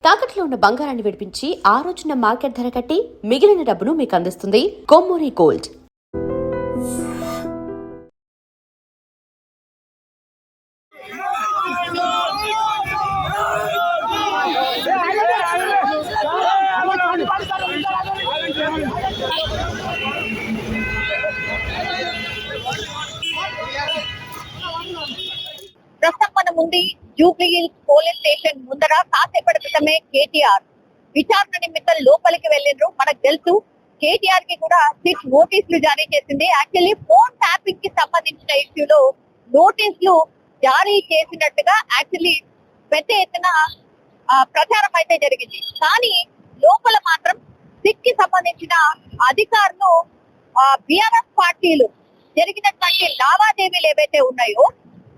తాకట్లో ఉన్న బంగారాన్ని విడిపించి ఆ రోజున మార్కెట్ ధర కట్టి మిగిలిన డబ్బును మీకు అందిస్తుంది కొమ్మూరి గోల్డ్. ప్రస్తుతం మన ముందు జూబ్లీ హిల్స్ పోలీస్ స్టేషన్ ముందర కాసేపటి క్రితమే కేటీఆర్ విచారణ నిమిత్తం లోపలికి వెళ్ళిండ్రు. మనకు తెలుసు కేటీఆర్ కి కూడా 6 నోటీసులు జారీ చేసింది. యాక్చువల్లీ ఫోన్ ట్యాపింగ్ కి సంబంధించిన ఇష్యూలో నోటీసులు జారీ చేసినట్టుగా యాక్చువల్లీ పెద్ద ఎత్తున ప్రచారం అయితే జరిగింది. కానీ లోపల మాత్రం సిక్ కి సంబంధించిన అధికారులు బిఆర్ఎస్ పార్టీలు జరిగినటువంటి లావాదేవీలు ఏవైతే ఉన్నాయో,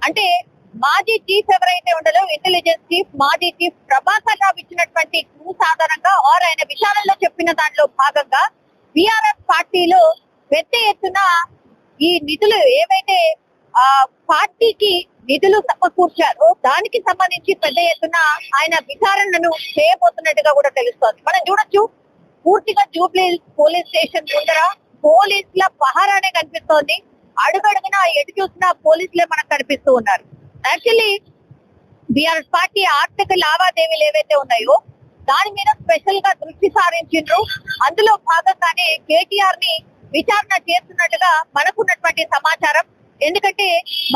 అంటే మాజీ చీఫ్ ఎవరైతే ఉండదో ఇంటెలిజెన్స్ చీఫ్, మాజీ చీఫ్ ప్రభాకర్ రావు ఇచ్చినటువంటి క్లూస్ ఆధారంగా ఆయన విచారణలో చెప్పిన దాంట్లో భాగంగా బిఆర్ఎస్ పార్టీలో పెద్ద ఎత్తున ఈ నిధులు ఏవైతే పార్టీకి నిధులు సమకూర్చారో దానికి సంబంధించి పెద్ద ఎత్తున ఆయన విచారణను చేయబోతున్నట్టుగా కూడా తెలుస్తోంది. మనం చూడొచ్చు పూర్తిగా జూబ్లీ పోలీస్ స్టేషన్ ముందర పోలీసుల పహారానే కనిపిస్తోంది. అడుగడుగునా ఎటు చూసినా పోలీసులే మనకు కనిపిస్తూ ఉన్నారు. యాక్చువల్లీ బిఆర్ఎస్ పార్టీ ఆర్థిక లావాదేవీలు ఏవైతే ఉన్నాయో దాని మీద స్పెషల్ గా దృష్టి సారించిండ్రు. అందులో భాగంగానే కేటీఆర్ ని విచారణ చేస్తున్నట్టుగా మనకున్నటువంటి సమాచారం. ఎందుకంటే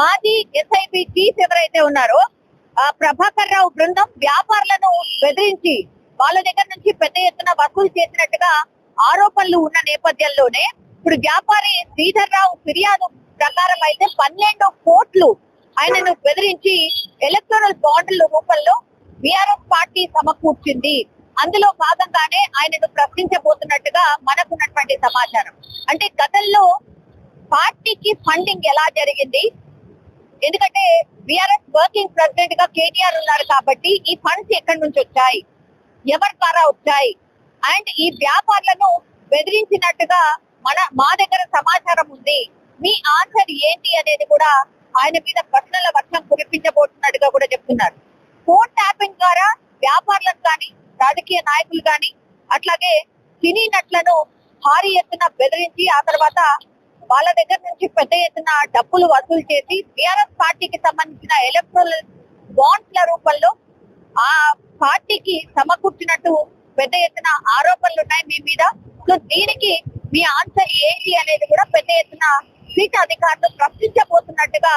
మాజీ ఎస్ఐబి చీఫ్ ఎవరైతే ఉన్నారో ప్రభాకర్ రావు బృందం వ్యాపారులను బెదిరించి వాళ్ళ దగ్గర నుంచి పెద్ద ఎత్తున వసూలు చేసినట్టుగా ఆరోపణలు ఉన్న నేపథ్యంలోనే ఇప్పుడు వ్యాపారి శ్రీధర్ రావు ఫిర్యాదు ప్రకారం అయితే 12 కోట్లు ఆయనను బెదిరించి ఎలక్టోరల్ బాండ్ల రూపంలో బిఆర్ఎస్ పార్టీ సమకూర్చింది. అందులో భాగంగానే ఆయనను ప్రశ్నించబోతున్నట్టుగా మనకున్నటువంటి సమాచారం. అంటే గతంలో పార్టీకి ఫండింగ్ ఎలా జరిగింది, ఎందుకంటే బిఆర్ఎస్ వర్కింగ్ ప్రెసిడెంట్ గా కేటీఆర్ ఉన్నారు కాబట్టి ఈ ఫండ్స్ ఎక్కడి నుంచి వచ్చాయి, ఎవరి ద్వారా వచ్చాయి, అండ్ ఈ వ్యాపారులను బెదిరించినట్టుగా మా దగ్గర సమాచారం ఉంది, మీ ఆన్సర్ ఏంటి అనేది కూడా ఆయన మీద ప్రశ్నల వర్షం కురిపించబోతున్నట్టుగా కూడా చెప్తున్నారు. ఫోన్ ట్యాపింగ్ ద్వారా వ్యాపారులకు కానీ, రాజకీయ నాయకులు కానీ, అట్లాగే సినీ నటులను భారీ ఎత్తున బెదిరించి ఆ తర్వాత వాళ్ళ దగ్గర నుంచి పెద్ద ఎత్తున డబ్బులు వసూలు చేసి బిఆర్ఎస్ పార్టీకి సంబంధించిన ఎలక్ట్రల్ బాండ్ల రూపంలో ఆ పార్టీకి సమకూర్చినట్టు పెద్ద ఎత్తున ఆరోపణలు ఉన్నాయి మీ మీద. సో దీనికి మీ ఆన్సర్ ఏంటి అనేది కూడా పెద్ద ఎత్తున సీట్ అధికారులు ప్రశ్నించబోతున్నట్టుగా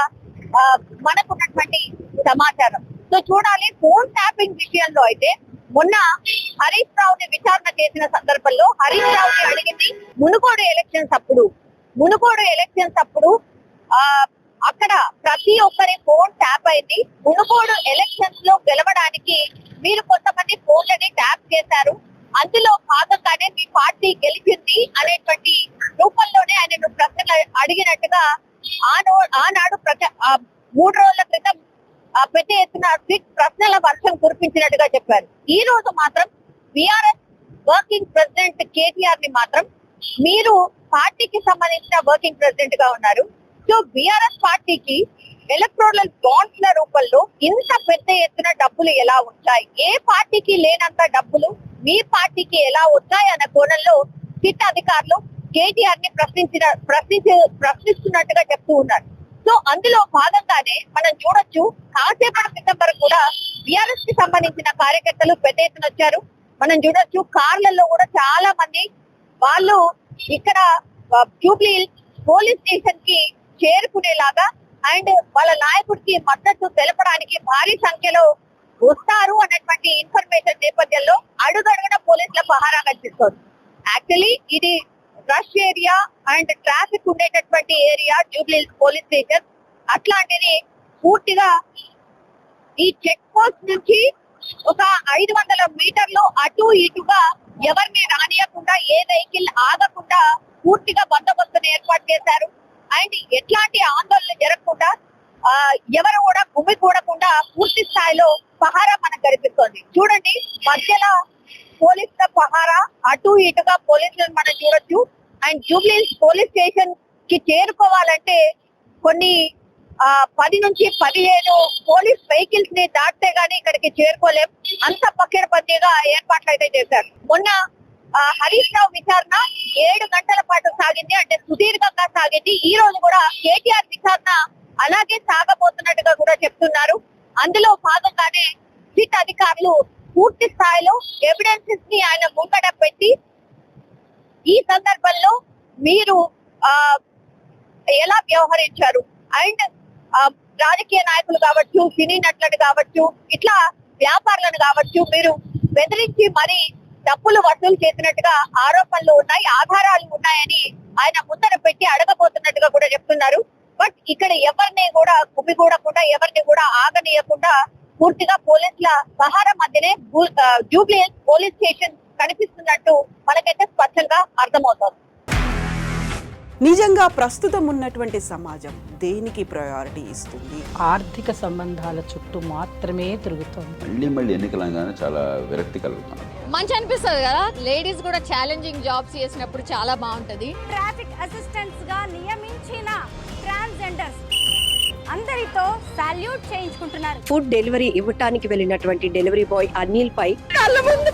మనకున్నటువంటి సమాచారం. సో చూడాలి. ఫోన్ ట్యాపింగ్ విషయంలో అయితే మొన్న హరీష్ రావుని విచారణ చేసిన సందర్భంలో హరీష్ రావుని అడిగింది మునుగోడు ఎలక్షన్స్ అప్పుడు అక్కడ ప్రతి ఒక్కరి ఫోన్ ట్యాప్ అయింది. మునుగోడు ఎలక్షన్స్ లో గెలవడానికి మీరు కొంతమంది ఫోన్లని ట్యాప్ చేశారు, అందులో భాగంగానే మీ పార్టీ గెలిచింది అనేటువంటి రూపంలోనే ఆయన ప్రశ్నలు అడిగినట్టుగా ఆనాడు 3 రోజుల క్రితం పెద్ద ఎత్తున ప్రశ్నల వర్షం కురిపించినట్టుగా చెప్పారు. ఈ రోజు మాత్రం బిఆర్ఎస్ వర్కింగ్ ప్రెసిడెంట్ కేటీఆర్ ని మాత్రం మీరు పార్టీకి సంబంధించిన వర్కింగ్ ప్రెసిడెంట్ గా ఉన్నారు, సో బిఆర్ఎస్ పార్టీకి ఎలక్ట్రోరల్ బాండ్స్ ల రూపంలో ఇంత పెద్ద ఎత్తున డబ్బులు ఎలా వచ్చాయి, ఏ పార్టీకి లేనంత డబ్బులు మీ పార్టీకి ఎలా వచ్చాయి అన్న కోణంలో సిట్ అధికారులు కేటీఆర్ ని ప్రశ్నిస్తున్నట్టుగా చెప్తూ ఉన్నారు. సో అందులో భాగంగానే మనం చూడొచ్చు కాసేపటి క్రితం వరకు కూడా బిఆర్ఎస్ కి సంబంధించిన కార్యకర్తలు పెద్ద ఎత్తున వచ్చారు. మనం చూడొచ్చు కార్లలో కూడా చాలా మంది వాళ్ళు ఇక్కడ జూబ్లీ పోలీస్ స్టేషన్ కి చేరుకునేలాగా అండ్ వాళ్ళ నాయకుడికి మద్దతు తెలపడానికి భారీ సంఖ్యలో వస్తారు అన్నటువంటి ఇన్ఫర్మేషన్ నేపథ్యంలో అడుగడుగున పోలీసుల పహారా కనిపిస్తోంది. యాక్చువల్లీ ఇది రష్ ఏరియా అండ్ ట్రాఫిక్ ఉండేటటువంటి ఏరియా జూబ్లీ పోలీస్ స్టేషన్. అట్లాంటిది పూర్తిగా ఈ చెక్ పోస్ట్ నుంచి ఒక 500 మీటర్లు అటు ఇటుగా ఎవరిని రానియకుండా, ఏ వెహికల్ ఆగకుండా పూర్తిగా బందోబస్తును ఏర్పాటు చేశారు. అండ్ ఎట్లాంటి ఆందోళన జరగకుండా, ఎవరు కూడా గుమికూడకుండా పూర్తి స్థాయిలో పహారా మనకు కనిపిస్తోంది. చూడండి, మధ్యలో పోలీసుల పహారా, అటు ఇటుగా పోలీసులను మనం చూడొచ్చు. అండ్ జూబ్లీ పోలీస్ స్టేషన్ కి చేరుకోవాలంటే కొన్ని 10 నుంచి 15 పోలీస్ వెహికల్స్ ని దాటితే గానీ ఇక్కడికి చేరుకోలేం. అంత పకడ్బందీగా ఏర్పాట్లు అయితే చేశారు. మొన్న హరీష్ రావు విచారణ 7 గంటల పాటు సాగింది, అంటే సుదీర్ఘంగా సాగింది. ఈ రోజు కూడా కేటీఆర్ విచారణ అలాగే సాగబోతున్నట్టుగా కూడా చెప్తున్నారు. అందులో భాగంగానే సిట్ అధికారులు పూర్తి స్థాయిలో ఎవిడెన్సెస్ ని ఆయన ముంగట పెట్టి ఈ సందర్భంలో మీరు ఎలా వ్యవహరించారు అండ్ రాజకీయ నాయకులు కావచ్చు, సినీ నటులను కావచ్చు, ఇట్లా వ్యాపారులను కావచ్చు, మీరు బెదిరించి మరి డబ్బులు వసూలు చేసినట్టుగా ఆరోపణలు ఉన్నాయి, ఆధారాలు ఉన్నాయని ఆయన ముందర పెట్టి అడగబోతున్నట్టుగా కూడా చెప్తున్నారు. బట్ ఇక్కడ ఎవరిని కూడా కుమ్మిగూడకుండా, ఎవరిని కూడా ఆగనీయకుండా పూర్తిగా పోలీసుల పహారా మధ్యనే జూబ్లీ హిల్స్ పోలీస్ స్టేషన్ కనిపిస్తున్నట్టు మనకైతే స్పష్టంగా అర్థమవుతోంది. నిజంగా ప్రస్తుతం ఉన్నటువంటి సమాజం దేనికి ప్రయారిటీ ఇస్తుంది? ఆర్థిక సంబంధాల చుట్టూ మాత్రమే తిరుగుతోంది. మళ్ళీ ఎన్నికలంగానే చాలా విరక్తి కలుగుతాను. మంచి అనిపిస్తుంది కదా, లేడీస్ కూడా ఛాలెంజింగ్ జాబ్స్ చేసినప్పుడు చాలా బాగుంటది. ట్రాఫిక్ అసిస్టెంట్స్ గా నియమించిన ట్రాన్స్జెండర్స్ అందరితో సాల్యూట్ చేయించుకుంటున్నారు. ఫుడ్ డెలివరీ ఇవ్వటానికి వెళ్ళినటువంటి డెలివరీ బాయ్ అనిల్ పై కళ్ళ ముందు